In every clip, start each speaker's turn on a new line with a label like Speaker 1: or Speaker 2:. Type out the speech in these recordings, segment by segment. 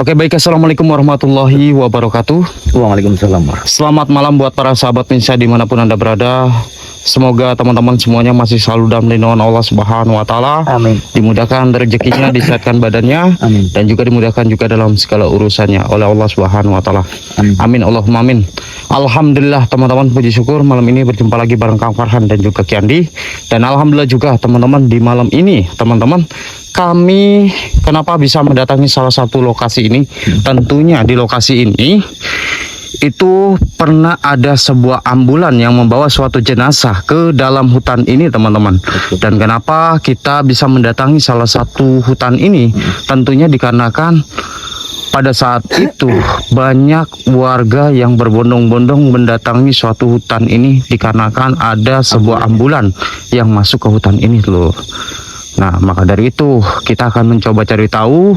Speaker 1: Oke baik, assalamualaikum warahmatullahi wabarakatuh.
Speaker 2: Waalaikumsalam.
Speaker 1: Selamat malam buat para sahabat Minsa dimanapun Anda berada. Semoga teman-teman semuanya masih selalu dalam lindungan Allah Subhanahu wa Ta'ala.
Speaker 2: Amin.
Speaker 1: Dimudahkan rezekinya, disehatkan badannya,
Speaker 2: Amin.
Speaker 1: dan juga dimudahkan juga dalam segala urusannya oleh Allah Subhanahu wa Ta'ala.
Speaker 2: Amin.
Speaker 1: Amin Allahumma amin. Alhamdulillah teman-teman, puji syukur malam ini berjumpa lagi bareng Kang Farhan dan juga Kiandi. Dan alhamdulillah juga teman-teman di malam ini teman-teman kami kenapa bisa mendatangi salah satu lokasi ini? Tentunya di lokasi ini itu pernah ada sebuah ambulan yang membawa suatu jenazah ke dalam hutan ini teman-teman. Dan kenapa kita bisa mendatangi salah satu hutan ini? Tentunya dikarenakan pada saat itu banyak warga yang berbondong-bondong mendatangi suatu hutan ini dikarenakan ada sebuah ambulan yang masuk ke hutan ini loh. Nah, maka dari itu kita akan mencoba cari tahu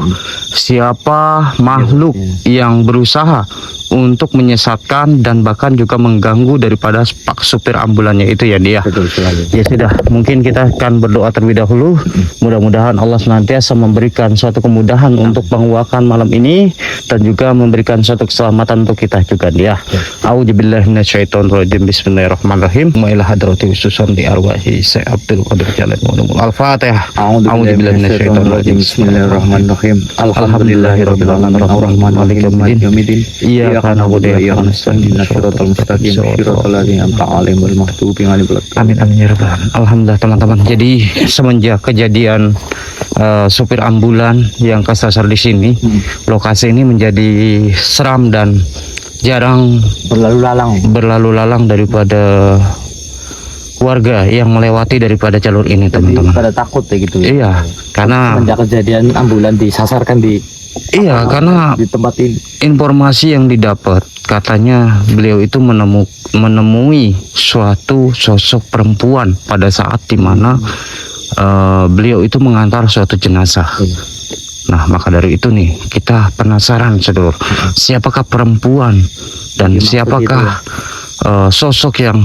Speaker 1: siapa makhluk yang berusaha untuk menyesatkan dan bahkan juga mengganggu daripada pak supir ambulannya itu ya dia.
Speaker 2: Betul sekali.
Speaker 1: Ya sudah, mungkin kita akan berdoa terlebih dahulu. Mudah-mudahan Allah senantiasa memberikan suatu kemudahan untuk penguakan malam ini dan juga memberikan suatu keselamatan untuk kita juga dia. A'udzubillahi minasyaitonirrajim. Bismillahirrahmanirrahim. Wa ila hadrati khususan di arwahi Syekh Abdul Qadir Jalal Muhammad. Al-Fatihah. A'udzubillahi minasyaitonirrajim.
Speaker 2: Bismillahirrahmanirrahim. Alhamdulillahirabbil alamin. Arrahmanirrahim. Maliki yaumiddin. Iyyaka na'budu wa iyyaka nasta'in. Ihdinas siratal mustaqim. Siratal ladzina an'amta 'alaihim ghairil maghdubi 'alaihim waladdallin.
Speaker 1: Amin amin ya rabbal alamin. Alhamdulillah teman-teman. Jadi semenjak kejadian supir ambulan yang kesasar di sini, lokasi ini menjadi seram dan jarang berlalu lalang daripada warga yang melewati daripada jalur ini teman-teman.
Speaker 2: Pada takut ya gitu.
Speaker 1: Iya, karena
Speaker 2: Semenjak kejadian ambulan disasarkan di
Speaker 1: karena
Speaker 2: di tempat ini.
Speaker 1: informasi yang didapat katanya beliau itu menemui suatu sosok perempuan pada saat dimana beliau itu mengantar suatu jenazah. Nah, maka dari itu nih kita penasaran sedulur, siapakah perempuan dan siapakah sosok yang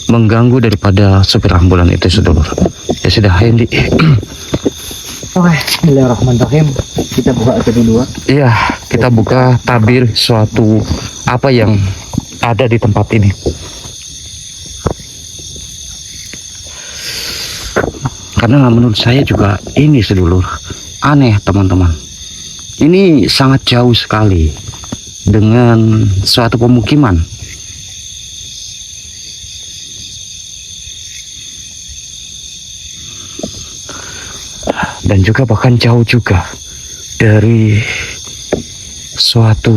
Speaker 1: mengganggu daripada supir ambulan itu sedulur. Ya sudah, Hendi.
Speaker 2: Oke, bismillahirrahmanirrahim. Kita buka aja dulu.
Speaker 1: Iya, kita buka tabir suatu apa yang ada di tempat ini. Karena menurut saya juga ini sedulur aneh teman-teman. Ini sangat jauh sekali dengan suatu pemukiman. Dan juga bahkan jauh juga dari suatu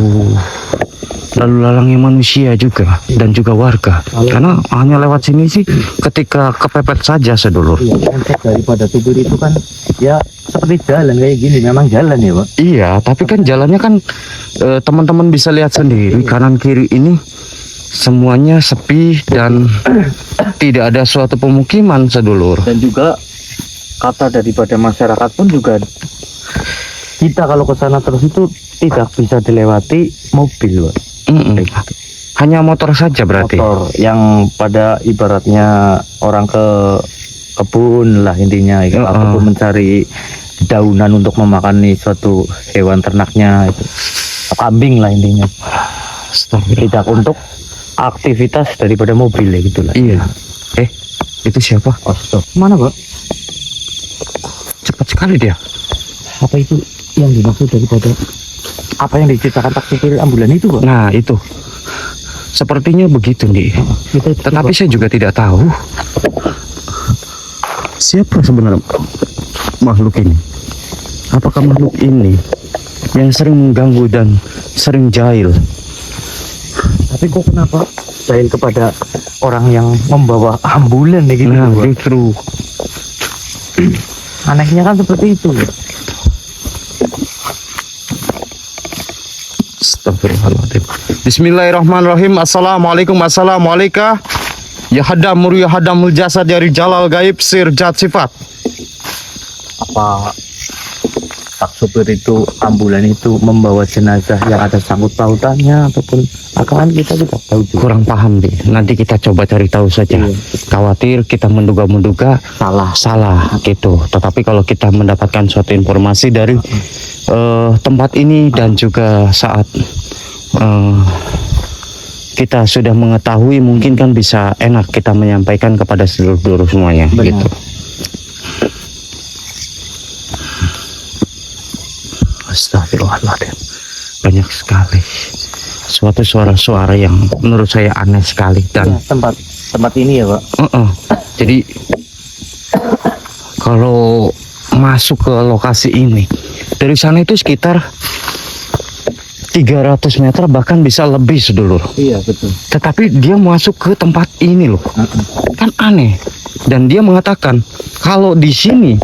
Speaker 1: lalu lalangnya manusia juga dan juga warga. Karena hanya lewat sini sih ketika kepepet saja sedulur.
Speaker 2: Iya, konsep daripada tubir itu kan ya seperti jalan kayak gini, memang jalan ya Pak.
Speaker 1: Iya, tapi kan jalannya kan teman-teman bisa lihat sendiri kanan kiri ini semuanya sepi dan tidak ada suatu pemukiman sedulur.
Speaker 2: Dan juga kata daripada masyarakat pun juga kita kalau ke sana terus itu tidak bisa dilewati mobil Pak.
Speaker 1: Hanya motor saja berarti.
Speaker 2: Motor yang pada ibaratnya orang ke kebun lah intinya itu, ataupun mencari daunan untuk memakani suatu hewan ternaknya itu, kambing lah intinya. Tidak untuk aktivitas daripada mobil ya gitulah.
Speaker 1: Iya. Itu siapa?
Speaker 2: Oh, stop. Mana Pak?
Speaker 1: Cepat sekali dia.
Speaker 2: Apa itu yang dimaksud daripada apa yang diceritakan taksi ambulan itu Pak?
Speaker 1: Nah itu sepertinya begitu nih. Tetapi saya juga tidak tahu siapa sebenarnya makhluk ini. Apakah makhluk ini yang sering mengganggu dan sering jahil?
Speaker 2: Tapi kok kenapa jahil kepada orang yang membawa ambulan ya gitu?
Speaker 1: Nah
Speaker 2: Pak?
Speaker 1: justru
Speaker 2: Anehnya kan seperti itu.
Speaker 1: Astagfirullahaladzim. Bismillahirrahmanirrahim. Assalamualaikum. Assalamualaikum. Ya hadamur ya hadamul jasad dari jalal gaib sir jat sifat.
Speaker 2: Apa pak supir itu ambulan itu membawa jenazah yang ada sangkut pautannya ataupun akan kita tidak tahu juga.
Speaker 1: Kurang paham deh. Nanti kita coba cari tahu saja.
Speaker 2: Iya.
Speaker 1: Khawatir kita menduga-menduga salah gitu. Tetapi kalau kita mendapatkan suatu informasi dari tempat ini dan juga saat kita sudah mengetahui, mungkin kan bisa enak kita menyampaikan kepada seluruh semuanya.
Speaker 2: Benar.
Speaker 1: Gitu. Astagfirullahaladzim, banyak sekali suatu suara-suara yang menurut saya aneh sekali dan
Speaker 2: tempat ini ya, Pak.
Speaker 1: Jadi kalau masuk ke lokasi ini dari sana itu sekitar 300 meter bahkan bisa lebih, sedulur.
Speaker 2: Iya, betul.
Speaker 1: Tetapi dia masuk ke tempat ini loh. Kan aneh. Dan dia mengatakan kalau di sini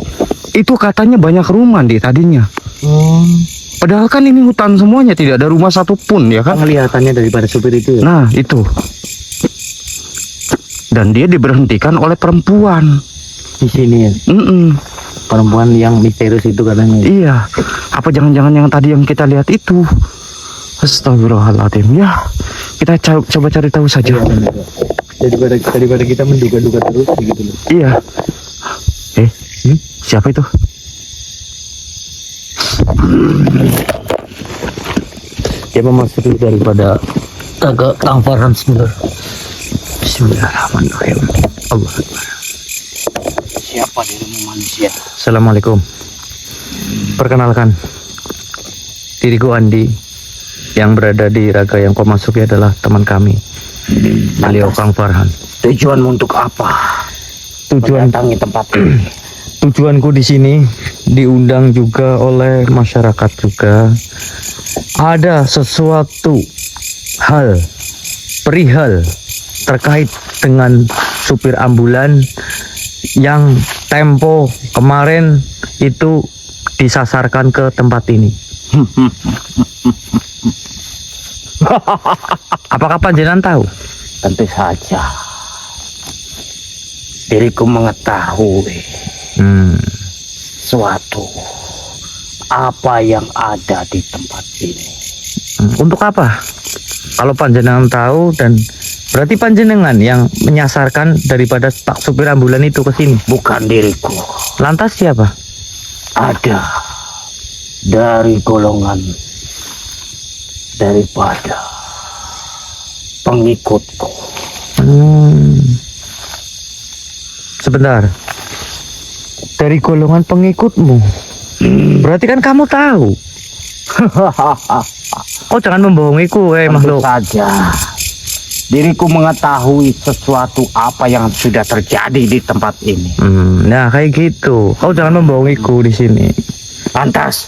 Speaker 1: itu katanya banyak rumah di tadinya. Padahal kan ini hutan semuanya, tidak ada rumah satupun ya kan.
Speaker 2: Kelihatannya daripada supir itu ya.
Speaker 1: Nah itu. Dan dia diberhentikan oleh perempuan
Speaker 2: Di sini ya. Perempuan yang misterius itu katanya.
Speaker 1: Iya. Apa jangan-jangan yang tadi yang kita lihat itu? Astagfirullahaladzim. Ya, kita coba cari tahu saja.
Speaker 2: Daripada kita menduga-duga terus gitu loh.
Speaker 1: Iya. Siapa itu?
Speaker 2: Dia memasuki daripada agak Kang Farhan sebentar.
Speaker 1: Bismillahirrahmanirrahim. Allah Akbar. Siapa dirimu manusia?
Speaker 2: Assalamualaikum. Perkenalkan, diriku Andi. Yang berada di raga yang kau masuki adalah teman kami. Beliau Kang Farhan.
Speaker 1: Tujuanmu untuk apa? Mendatangi tempat ini.
Speaker 2: Tujuanku di sini diundang juga oleh masyarakat juga. Ada sesuatu hal perihal terkait dengan supir ambulan yang tempo kemarin itu disasarkan ke tempat ini. Apakah panjenengan tahu?
Speaker 1: Tentu saja. Diriku mengetahui suatu apa yang ada di tempat ini.
Speaker 2: Untuk apa? Kalau panjenengan tahu, dan berarti panjenengan yang menyasarkan daripada pak supir ambulan itu ke sini.
Speaker 1: Bukan diriku.
Speaker 2: Lantas siapa?
Speaker 1: Ada dari golongan daripada pengikutku.
Speaker 2: Sebentar. Dari golongan pengikutmu. Berarti kan kamu tahu. Oh, jangan membohongiku,
Speaker 1: Tentu
Speaker 2: makhluk.
Speaker 1: saja. Diriku mengetahui sesuatu apa yang sudah terjadi di tempat ini.
Speaker 2: Nah, kayak gitu. Kau jangan membohongiku di sini.
Speaker 1: Lantas,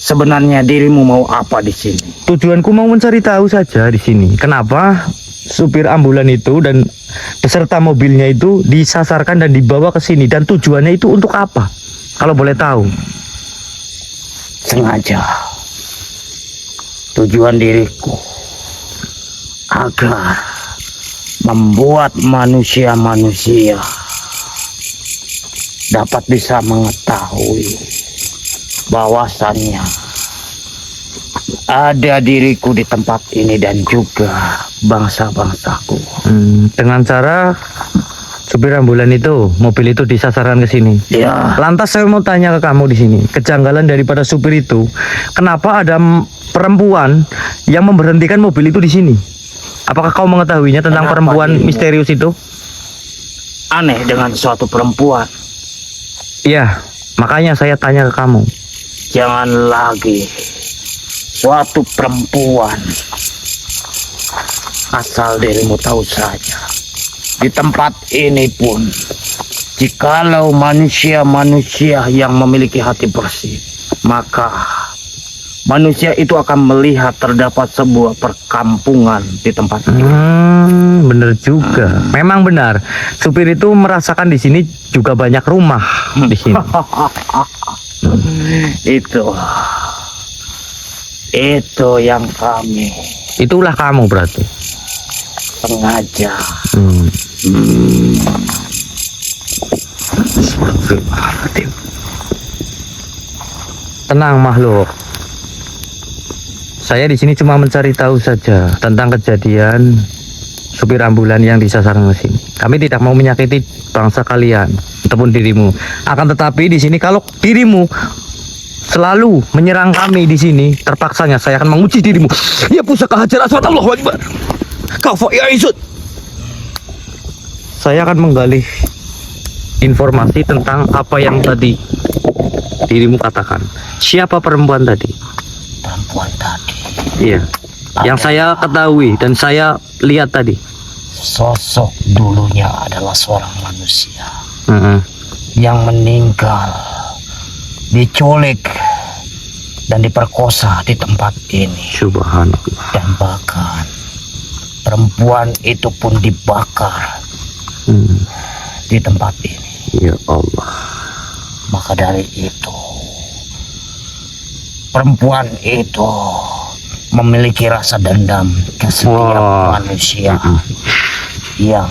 Speaker 1: sebenarnya dirimu mau apa di sini?
Speaker 2: Tujuanku mau mencari tahu saja di sini. Kenapa supir ambulan itu dan beserta mobilnya itu disasarkan dan dibawa ke sini, dan tujuannya itu untuk apa? Kalau boleh tahu.
Speaker 1: Sengaja. Tujuan diriku agar membuat manusia-manusia dapat bisa mengetahui bahwasannya ada diriku di tempat ini dan juga bangsa-bangsaku.
Speaker 2: Dengan cara supir ambulan itu, mobil itu disasarkan ke sini.
Speaker 1: Ya,
Speaker 2: Lantas saya mau tanya ke kamu di sini, kejanggalan daripada supir itu, kenapa ada perempuan yang memberhentikan mobil itu di sini? Apakah kau mengetahuinya tentang
Speaker 1: Kenapa
Speaker 2: perempuan
Speaker 1: dirimu?
Speaker 2: misterius itu?
Speaker 1: aneh dengan suatu perempuan.
Speaker 2: Iya, makanya saya tanya ke kamu.
Speaker 1: Jangan lagi suatu perempuan. Asal dirimu tahu saja, di tempat ini pun, jikalau manusia-manusia yang memiliki hati bersih, maka manusia itu akan melihat terdapat sebuah perkampungan di tempat ini.
Speaker 2: Bener juga. Memang benar. Supir itu merasakan di sini juga banyak rumah di sini.
Speaker 1: Itu yang kami
Speaker 2: Itulah kamu berarti.
Speaker 1: sengaja.
Speaker 2: Astagfirullahaladzim. Tenang makhluk. Saya di sini cuma mencari tahu saja tentang kejadian supir ambulan yang disasar mesin. Kami tidak mau menyakiti bangsa kalian ataupun dirimu. Akan tetapi di sini kalau dirimu selalu menyerang kami di sini, terpaksanya saya akan menguji dirimu. Ya pusaka Hajar Aswad, Allahu Akbar. Kafa ya Isud. Saya akan menggali informasi tentang apa yang tadi dirimu katakan. Siapa perempuan tadi?
Speaker 3: Perempuan tadi
Speaker 2: Iya. Yang saya ketahui dan saya lihat tadi.
Speaker 3: sosok dulunya adalah seorang manusia
Speaker 2: Heeh.
Speaker 3: yang meninggal, diculik dan diperkosa di tempat ini,
Speaker 2: Subhanallah.
Speaker 3: dan bahkan perempuan itu pun dibakar di tempat ini.
Speaker 2: Ya Allah.
Speaker 3: Maka dari itu perempuan itu memiliki rasa dendam ke setiap
Speaker 2: Wah.
Speaker 3: manusia yang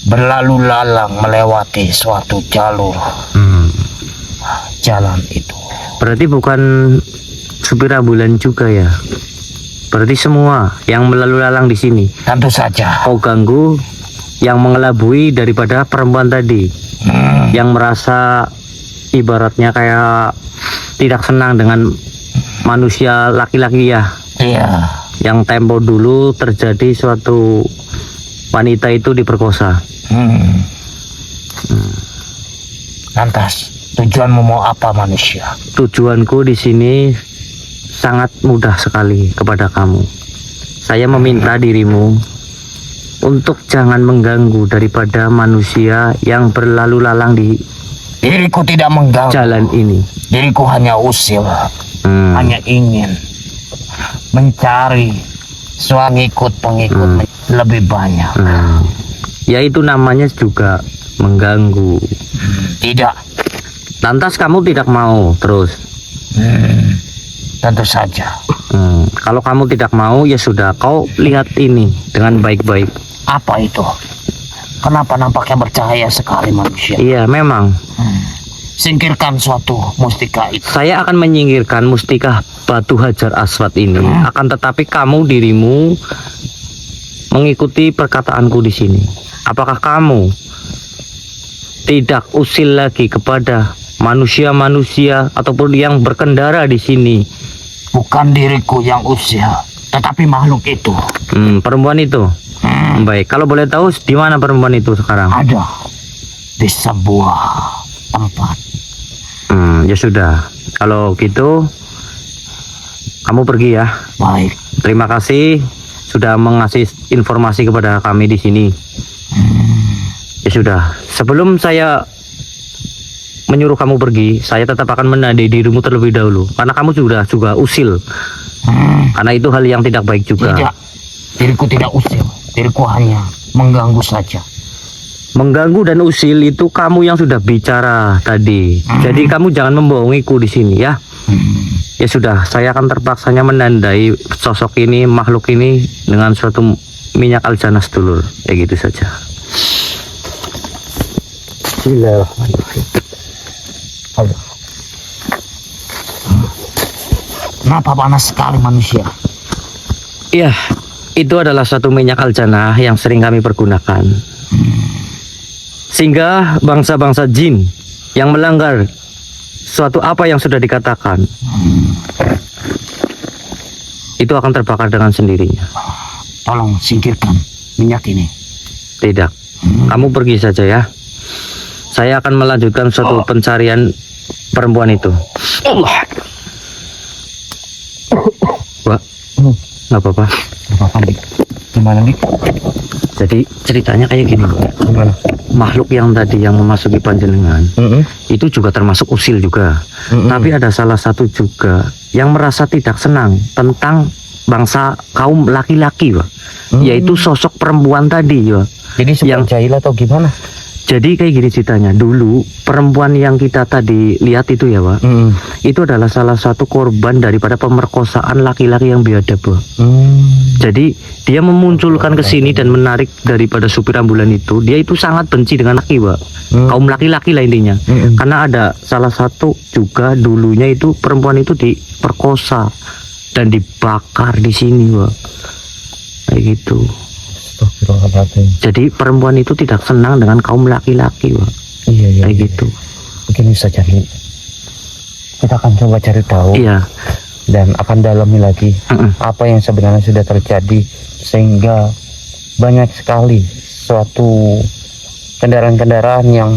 Speaker 3: berlalu lalang melewati suatu jalur jalan itu.
Speaker 2: Berarti bukan supir ambulan juga ya? Berarti semua yang melalu lalang di sini
Speaker 3: Tentu saja.
Speaker 2: kau ganggu, yang mengelabui daripada perempuan tadi, yang merasa ibaratnya kayak tidak senang dengan manusia laki-laki ya,
Speaker 3: Iya.
Speaker 2: yang tempo dulu terjadi suatu wanita itu diperkosa.
Speaker 3: Lantas tujuanmu mau apa manusia?
Speaker 2: Tujuanku di sini sangat mudah sekali kepada kamu. Saya meminta dirimu untuk jangan mengganggu daripada manusia yang berlalu lalang di
Speaker 3: Diriku tidak mengganggu.
Speaker 2: jalan ini.
Speaker 3: Diriku hanya usil, hanya ingin mencari pengikut lebih banyak.
Speaker 2: Ya itu namanya juga mengganggu.
Speaker 3: Tidak.
Speaker 2: Lantas kamu tidak mau terus.
Speaker 3: Tentu saja.
Speaker 2: Kalau kamu tidak mau ya sudah, kau lihat ini dengan baik-baik.
Speaker 3: Apa itu? Kenapa nampaknya bercahaya sekali manusia?
Speaker 2: Iya memang.
Speaker 3: Singkirkan suatu mustika itu.
Speaker 2: Saya akan menyingkirkan mustika batu Hajar Aswad ini. Akan tetapi kamu dirimu mengikuti perkataanku di sini. Apakah kamu tidak usil lagi kepada manusia-manusia ataupun yang berkendara di sini?
Speaker 3: Bukan diriku yang usil, tetapi makhluk itu.
Speaker 2: Perempuan itu. Baik, kalau boleh tahu di mana perempuan itu sekarang?
Speaker 3: Ada di sebuah tempat.
Speaker 2: Ya sudah. Kalau gitu kamu pergi ya.
Speaker 3: Baik.
Speaker 2: Terima kasih sudah mengasih informasi kepada kami di sini. Ya sudah, sebelum saya menyuruh kamu pergi, saya tetap akan menandai dirimu terlebih dahulu, karena kamu juga usil. Karena itu hal yang tidak baik juga.
Speaker 3: Tidak. Diriku tidak usil. Diriku hanya mengganggu saja.
Speaker 2: Mengganggu dan usil itu kamu yang sudah bicara tadi. Jadi kamu jangan membohongiku di sini ya. Ya sudah, saya akan terpaksanya menandai sosok ini, makhluk ini dengan suatu minyak aljana sedulur. Ya gitu saja.
Speaker 3: Bismillahirrahmanirrahim. Allah. Kenapa panas sekali manusia?
Speaker 2: Iya, itu adalah satu minyak aljana yang sering kami pergunakan. Sehingga bangsa-bangsa jin yang melanggar suatu apa yang sudah dikatakan, itu akan terbakar dengan sendirinya.
Speaker 3: Tolong singkirkan minyak ini.
Speaker 2: Tidak, kamu pergi saja ya. Saya akan melanjutkan suatu pencarian perempuan itu.
Speaker 3: Allah.
Speaker 2: Wah, nggak apa-apa.
Speaker 3: Apa Dik? Gimana Dik?
Speaker 2: Jadi ceritanya kayak gini.
Speaker 3: Gimana?
Speaker 2: Makhluk yang tadi yang memasuki panjenengan itu juga termasuk usil juga. Tapi ada salah satu juga yang merasa tidak senang tentang bangsa kaum laki-laki, Pak. Yaitu sosok perempuan tadi, Pak.
Speaker 3: Jadi
Speaker 2: yang
Speaker 3: jahil atau gimana?
Speaker 2: Jadi kayak gini ceritanya. Dulu perempuan yang kita tadi lihat itu ya, Pak. Itu adalah salah satu korban daripada pemerkosaan laki-laki yang biadab, Pak. Jadi dia memunculkan ke sini dan menarik daripada supir ambulan itu. Dia itu sangat benci dengan laki, Pak. Kaum laki-laki lah intinya. Karena ada salah satu juga dulunya itu perempuan itu diperkosa dan dibakar di sini, Pak. Kayak gitu. Jadi perempuan itu tidak senang dengan kaum laki-laki, Pak.
Speaker 3: Iya.
Speaker 2: Kayak gitu.
Speaker 3: Begini saja nih. Kita akan coba cari tahu.
Speaker 2: Iya.
Speaker 3: Dan akan dalami lagi apa yang sebenarnya sudah terjadi sehingga banyak sekali suatu kendaraan-kendaraan yang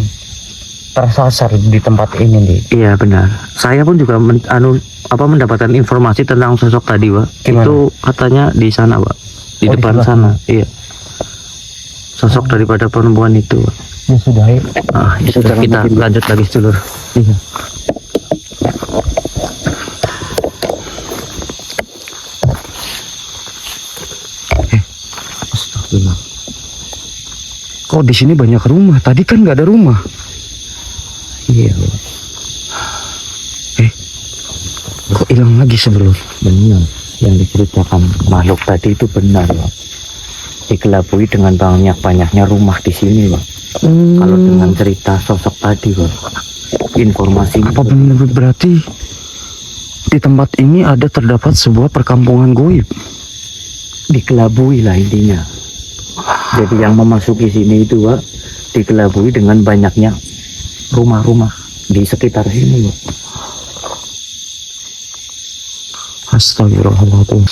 Speaker 3: tersasar di tempat ini nih.
Speaker 2: Iya benar. Saya pun juga mendapatkan informasi tentang sosok tadi, Pak.
Speaker 3: Gimana?
Speaker 2: Itu katanya di sana, Pak. Di
Speaker 3: Oh,
Speaker 2: depan
Speaker 3: di
Speaker 2: sana. Iya. Sosok daripada perempuan itu, Pak.
Speaker 3: Ya sudah, ya.
Speaker 2: Ya sudah, kita lanjut lagi, Sedulur.
Speaker 3: Iya.
Speaker 1: Astagfirullah. Kok di sini banyak rumah? Tadi kan nggak ada rumah.
Speaker 2: Iya,
Speaker 1: Kok hilang lagi sebelum?
Speaker 2: benar. Yang diceritakan makhluk tadi itu benar, Pak. Dikelabui dengan banyaknya rumah di sini, Pak. Kalau dengan cerita sosok tadi, Pak, informasinya
Speaker 1: Apa benar berarti di tempat ini ada terdapat sebuah perkampungan goib?
Speaker 2: dikelabui lah intinya. Jadi yang memasuki sini itu, Pak, dikelabui dengan banyaknya rumah-rumah di sekitar sini, Pak.
Speaker 1: Astagfirullahaladzim.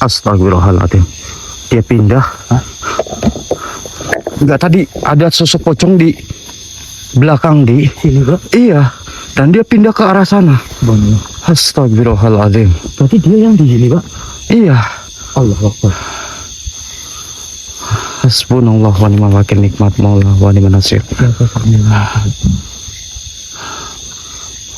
Speaker 1: Astagfirullahaladzim. Dia pindah. Enggak, tadi ada sosok pocong di belakang di
Speaker 2: Sini, Pak.
Speaker 1: Iya. Dan dia pindah ke arah sana.
Speaker 2: Benar.
Speaker 1: Astagfirullahaladzim.
Speaker 2: Berarti dia yang di sini, Pak.
Speaker 1: Iya.
Speaker 2: Allah Akbar.
Speaker 1: Hasbunallah wa ni'mal wakil, nikmat maula wa ni'man nasir.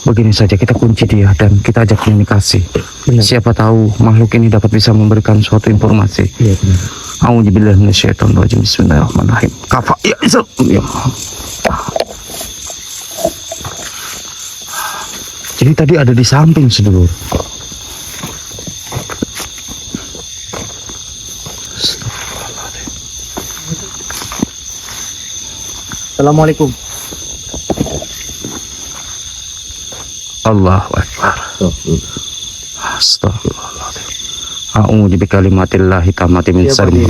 Speaker 1: Begini saja, kita kunci dia dan kita ajak komunikasi.
Speaker 2: Benar.
Speaker 1: Siapa tahu makhluk ini dapat bisa memberikan suatu informasi.
Speaker 2: Iya, benar.
Speaker 1: A'udzubillahi minasyaitonir rajim. Bismillahirrahmanirrahim. Kafa ya Isa. Ya. Jadi tadi ada di samping, Sedulur.
Speaker 2: Assalamualaikum.
Speaker 1: Allahu Akbar. Astagfirullahaladzim. A'udzu bikalimatillahi tammati min syarri.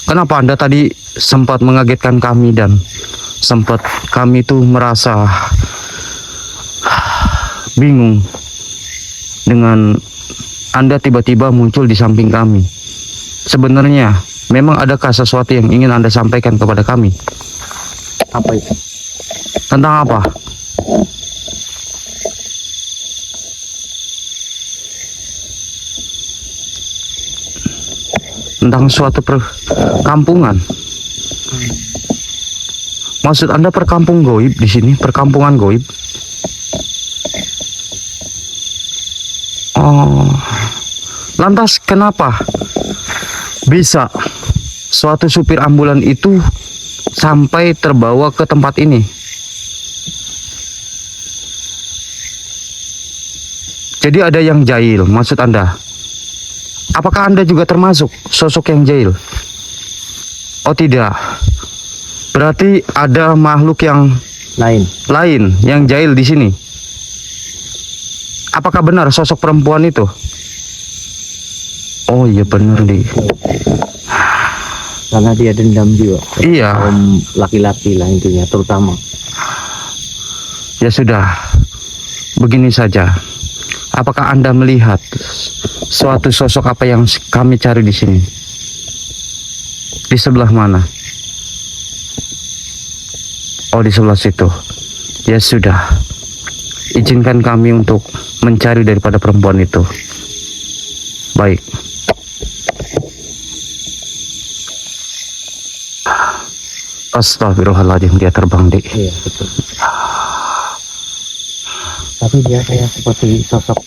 Speaker 1: Kenapa Anda tadi sempat mengagetkan kami dan sempat kami tuh merasa bingung dengan Anda tiba-tiba muncul di samping kami? Sebenarnya memang adakah sesuatu yang ingin Anda sampaikan kepada kami?
Speaker 2: Apa itu?
Speaker 1: Tentang apa? Tentang suatu perkampungan. Maksud Anda perkampung goib di sini, perkampungan goib? Oh, lantas kenapa bisa suatu supir ambulan itu sampai terbawa ke tempat ini? Jadi ada yang jahil, maksud Anda? Apakah Anda juga termasuk sosok yang jahil? Oh tidak. Berarti ada makhluk yang lain yang jahil di sini. Apakah benar sosok perempuan itu? Oh iya benar nih.
Speaker 2: Karena dia dendam juga.
Speaker 1: Iya.
Speaker 2: Kaum laki-laki lah intinya terutama.
Speaker 1: Ya sudah. Begini saja. Apakah Anda melihat suatu sosok apa yang kami cari di sini? Di sebelah mana? Oh, di sebelah situ. Ya sudah. Izinkan kami untuk mencari daripada perempuan itu. Baik. Astagfirullahaladzim, dia terbang, Dik.
Speaker 2: Iya, betul. Tapi dia kayak seperti sosok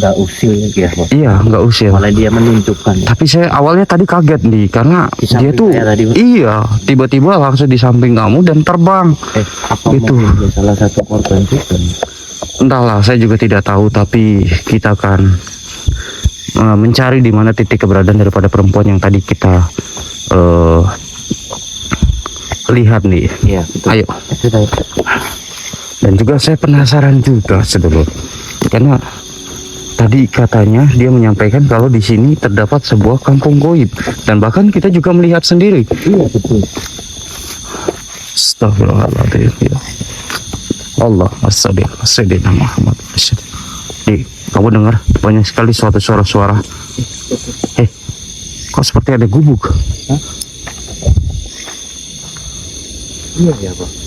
Speaker 2: nggak usil ya bos.
Speaker 1: Iya, nggak usil.
Speaker 2: Malah dia menunjukkan.
Speaker 1: Tapi saya awalnya tadi kaget nih karena
Speaker 2: Di samping
Speaker 1: dia tuh
Speaker 2: saya tadi, Bos.
Speaker 1: iya tiba-tiba langsung di samping kamu dan terbang.
Speaker 2: Apa
Speaker 1: Itu.
Speaker 2: mungkin dia salah satu korban juga?
Speaker 1: Entahlah, saya juga tidak tahu. Tapi kita akan mencari di mana titik keberadaan daripada perempuan yang tadi kita lihat nih.
Speaker 2: Iya betul.
Speaker 1: Ayo.
Speaker 2: Sudah.
Speaker 1: Dan juga saya penasaran juga sedulur, karena tadi katanya dia menyampaikan kalau di sini terdapat sebuah kampung goib dan bahkan kita juga melihat sendiri.
Speaker 2: Iya betul.
Speaker 1: Astagfirullahaladzim ya Allah, Sayyidina Muhammad. Di, kamu dengar banyak sekali suatu suara-suara. Kok seperti ada gubuk?
Speaker 2: Iya ya bos.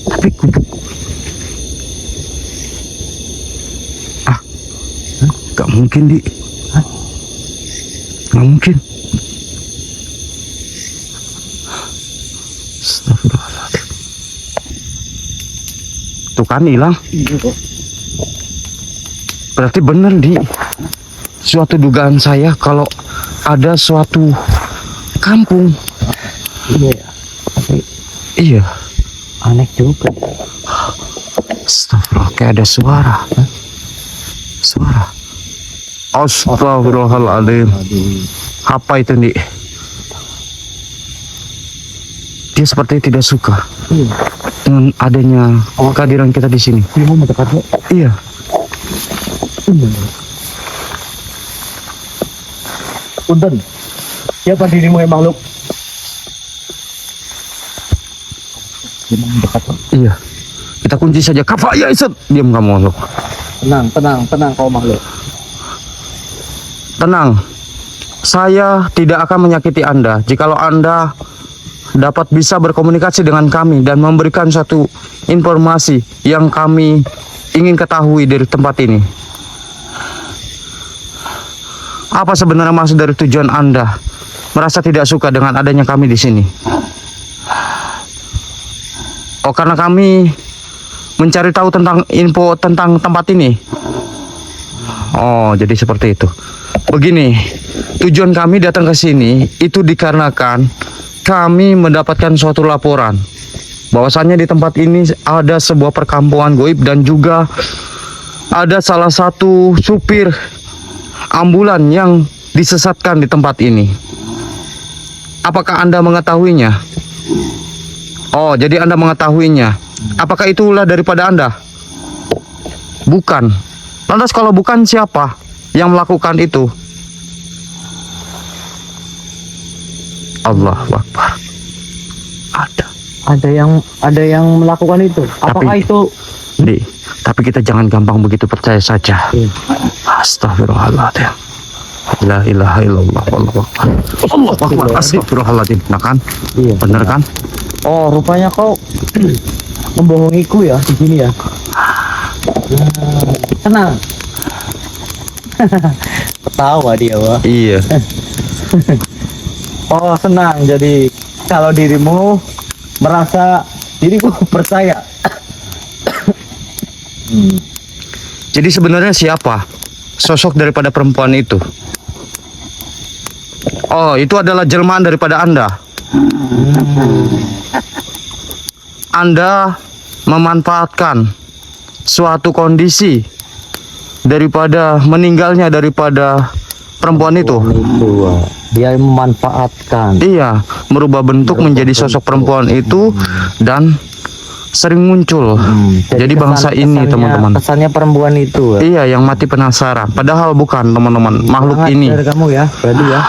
Speaker 1: Tapi gubuk. Gak mungkin di. Gak mungkin. Astagfirullahaladzim. Tuh kan hilang.
Speaker 2: Iya bos.
Speaker 1: Berarti benar di suatu dugaan saya kalau ada suatu kampung.
Speaker 2: Iya ya. Tapi
Speaker 1: Iya.
Speaker 2: aneh juga.
Speaker 1: Astagfirullah, kayak ada suara. Suara. Astagfirullahaladzim.
Speaker 2: Aduh.
Speaker 1: Apa itu nih? Dia seperti tidak suka
Speaker 2: Iya.
Speaker 1: dengan adanya kehadiran kita di sini.
Speaker 2: Dia mau mendekat bos.
Speaker 1: Iya.
Speaker 2: Iya. Punten. Siapa dirimu yang makhluk? Dia mau mendekat bos.
Speaker 1: Iya. Kita kunci saja. Kafaya Iset. Diam kamu loh.
Speaker 2: Tenang kau makhluk.
Speaker 1: Tenang. Saya tidak akan menyakiti Anda. Jikalau Anda dapat bisa berkomunikasi dengan kami dan memberikan satu informasi yang kami ingin ketahui dari tempat ini. Apa sebenarnya maksud dari tujuan Anda merasa tidak suka dengan adanya kami di sini? Oh, karena kami mencari tahu tentang info tentang tempat ini. Oh, jadi seperti itu. Begini, tujuan kami datang ke sini itu dikarenakan kami mendapatkan suatu laporan bahwasannya di tempat ini ada sebuah perkampungan goib dan juga ada salah satu supir ambulan yang disesatkan di tempat ini. Apakah Anda mengetahuinya? Oh, jadi Anda mengetahuinya. Apakah itulah daripada Anda? Bukan. Lantas kalau bukan, siapa yang melakukan itu? Allahu Akbar.
Speaker 2: Ada yang melakukan itu. Apakah
Speaker 1: Tapi-
Speaker 2: itu?
Speaker 1: Tapi kita jangan gampang begitu percaya saja.
Speaker 2: Iya.
Speaker 1: Astagfirullahaladzim. La ilaha illallah wallahu akbar. Allahu akbar. Astagfirullahaladzim. Nah kan?
Speaker 2: Iya.
Speaker 1: Bener kan?
Speaker 2: Oh, rupanya kau membohongiku ya di sini ya. Tenang. Ketawa dia, Wak.
Speaker 1: Iya.
Speaker 2: Oh, senang. Jadi kalau dirimu merasa diriku percaya.
Speaker 1: Jadi sebenarnya siapa sosok daripada perempuan itu? Oh, itu adalah jelmaan daripada Anda. Anda memanfaatkan suatu kondisi daripada meninggalnya daripada perempuan itu.
Speaker 2: Wak. Dia memanfaatkan.
Speaker 1: Iya, merubah bentuk menjadi sosok perempuan itu dan sering muncul. Jadi bangsa ini, teman-teman.
Speaker 2: Kesannya perempuan itu. Wak.
Speaker 1: Iya, yang mati penasaran. Padahal bukan, teman-teman. Makhluk
Speaker 2: Semangat
Speaker 1: ini.
Speaker 2: dari kamu ya, berarti ya.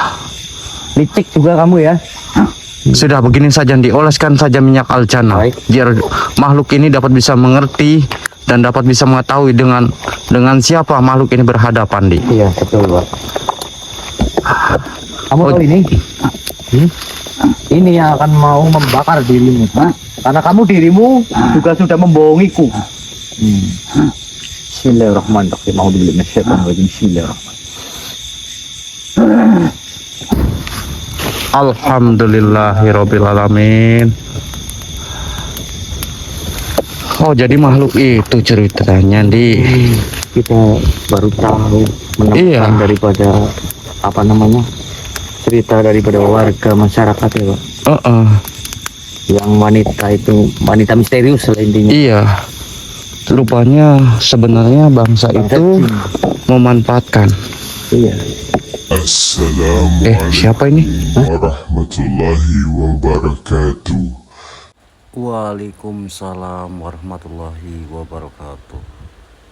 Speaker 2: Licik juga kamu ya.
Speaker 1: Sudah begini saja, dioleskan saja minyak al-jannah.
Speaker 2: Baik.
Speaker 1: Biar makhluk ini dapat bisa mengerti dan dapat bisa mengetahui dengan siapa makhluk ini berhadapan, Di.
Speaker 2: Iya, betul, Pak. Kamu
Speaker 1: Oh.
Speaker 2: tahu ini? Ini yang akan mau membakar dirimu. Karena dirimu juga sudah membohongiku. Bismillahirrahmanirrahim. A'udzubillahi minasyaitonirrajim. Bismillahirrahmanirrahim.
Speaker 1: Alhamdulillahirobbilalamin. Oh, jadi makhluk itu ceritanya di.
Speaker 2: Kita baru tahu menemukan
Speaker 1: Iya.
Speaker 2: daripada apa namanya cerita daripada warga masyarakat ya Pak. Yang wanita itu wanita misterius lah intinya.
Speaker 1: Iya. Rupanya sebenarnya bangsa
Speaker 2: Bangsa
Speaker 1: itu
Speaker 2: jin.
Speaker 1: memanfaatkan.
Speaker 2: Iya.
Speaker 4: Assalamualaikum
Speaker 1: Siapa ini?
Speaker 4: warahmatullahi wabarakatuh.
Speaker 1: Waalaikumsalam warahmatullahi wabarakatuh.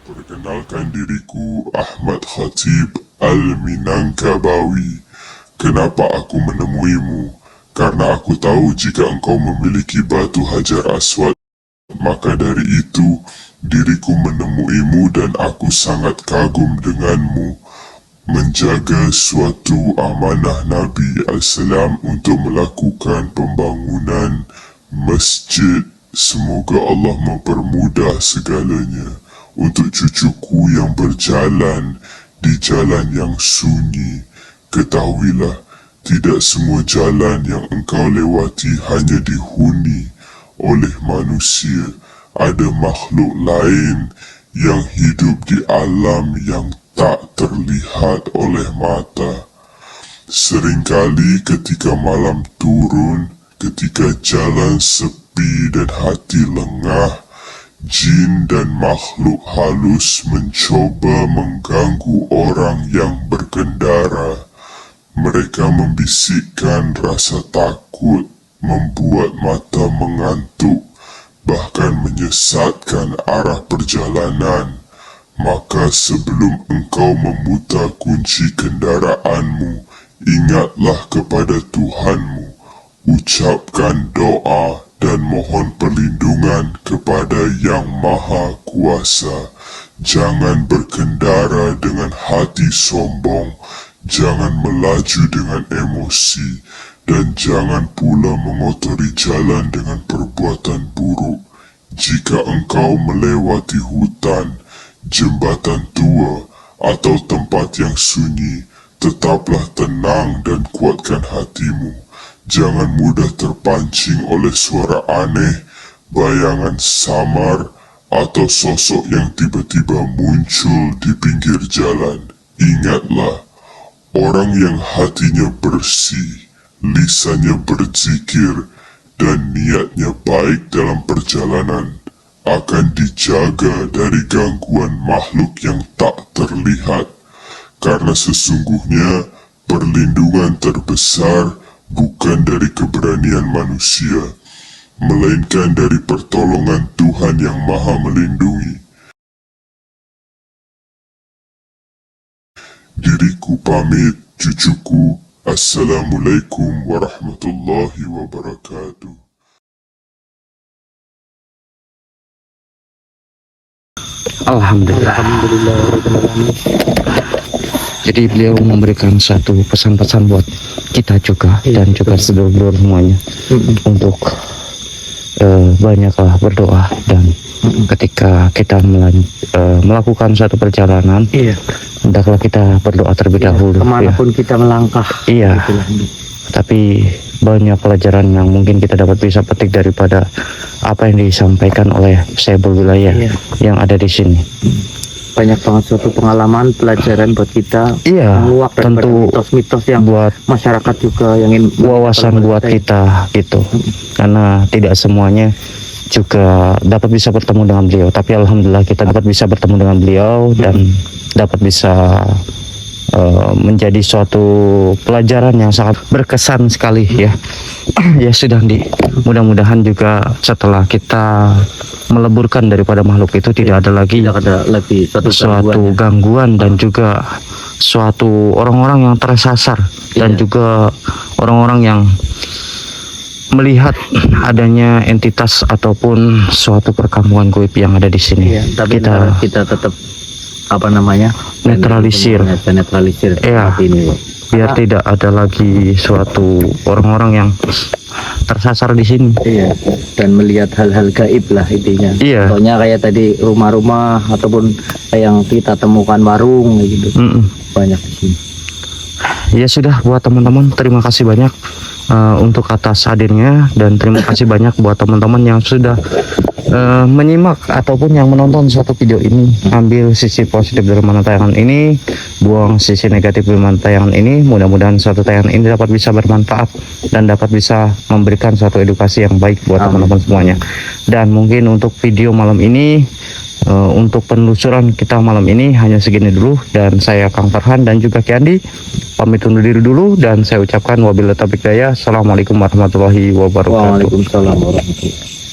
Speaker 4: Perkenalkan diriku Ahmad Khatib Al-Minangkabawi. Kenapa aku menemuimu? Karena aku tahu jika engkau memiliki batu Hajar Aswad, maka dari itu diriku menemuimu dan aku sangat kagum denganmu. Menjaga suatu amanah Nabi Al-Salam untuk melakukan pembangunan masjid. Semoga Allah mempermudah segalanya untuk cucuku yang berjalan di jalan yang sunyi. Ketahuilah, tidak semua jalan yang engkau lewati hanya dihuni oleh manusia. Ada makhluk lain yang hidup di alam yang tak terlihat oleh mata. Seringkali ketika malam turun, ketika jalan sepi dan hati lengah, jin dan makhluk halus mencoba mengganggu orang yang berkendara. Mereka membisikkan rasa takut, membuat mata mengantuk, bahkan menyesatkan arah perjalanan. Maka sebelum engkau memutar kunci kendaraanmu, ingatlah kepada Tuhanmu. Ucapkan doa dan mohon perlindungan kepada Yang Maha Kuasa. Jangan berkendara dengan hati sombong, jangan melaju dengan emosi, dan jangan pula mengotori jalan dengan perbuatan buruk. Jika engkau melewati hutan, jembatan tua, atau tempat yang sunyi, tetaplah tenang dan kuatkan hatimu. Jangan mudah terpancing oleh suara aneh, bayangan samar, atau sosok yang tiba-tiba muncul di pinggir jalan. Ingatlah, orang yang hatinya bersih, lisannya berzikir, dan niatnya baik dalam perjalanan akan dijaga dari gangguan makhluk yang tak terlihat. Karena sesungguhnya perlindungan terbesar bukan dari keberanian manusia, melainkan dari pertolongan Tuhan yang Maha Melindungi. Diriku pamit, cucuku. Assalamualaikum warahmatullahi wabarakatuh.
Speaker 1: Alhamdulillah. Jadi beliau memberikan satu pesan-pesan buat kita juga dan juga sedulur semuanya untuk banyaklah berdoa, dan ketika kita melakukan satu perjalanan, hendaklah kita berdoa terlebih dahulu.
Speaker 2: Kemanapun kita melangkah.
Speaker 1: Iya.
Speaker 2: Itulah.
Speaker 1: Tapi banyak pelajaran yang mungkin kita dapat bisa petik daripada apa yang disampaikan oleh Saibul Wilayah yang ada di sini.
Speaker 2: Banyak banget suatu pengalaman, pelajaran buat kita.
Speaker 1: Iya,
Speaker 2: Menguak daripada
Speaker 1: tentu
Speaker 2: mitos-mitos yang
Speaker 1: buat
Speaker 2: masyarakat juga yang ingin
Speaker 1: wawasan buat kita gitu. Karena tidak semuanya juga dapat bisa bertemu dengan beliau, tapi alhamdulillah kita dapat bisa bertemu dengan beliau dan dapat bisa menjadi suatu pelajaran yang sangat berkesan sekali ya. Ya sudah mudah-mudahan juga setelah kita meleburkan daripada makhluk itu tidak ada lagi suatu gangguan dan juga suatu orang-orang yang tersasar dan juga orang-orang yang melihat adanya entitas ataupun suatu perkampungan goib yang ada di sini.
Speaker 2: Tapi kita tetap
Speaker 1: netralisir.
Speaker 2: Iya. Ini,
Speaker 1: biar tidak ada lagi suatu orang-orang yang tersasar di sini.
Speaker 2: Iya. Dan melihat hal-hal gaib lah intinya.
Speaker 1: Iya.
Speaker 2: Contohnya kayak tadi rumah-rumah ataupun kayak yang kita temukan warung gitu. Banyak di sini.
Speaker 1: Ya sudah, buat teman-teman terima kasih banyak untuk atas hadirnya, dan terima kasih banyak buat teman-teman yang sudah menyimak ataupun yang menonton satu video ini. Ambil sisi positif dari mana tayangan ini, buang sisi negatif dari mana tayangan ini. Mudah-mudahan satu tayangan ini dapat bisa bermanfaat dan dapat bisa memberikan satu edukasi yang baik buat teman-teman semuanya. Dan mungkin untuk video malam ini, untuk penelusuran kita malam ini hanya segini dulu, dan saya Kang Farhan dan juga Kiandi pamit undur diri dulu, dan saya ucapkan wabillahi taufiq hidayah. Assalamualaikum warahmatullahi wabarakatuh.
Speaker 2: Waalaikumsalam warahmatullahi wabarakatuh.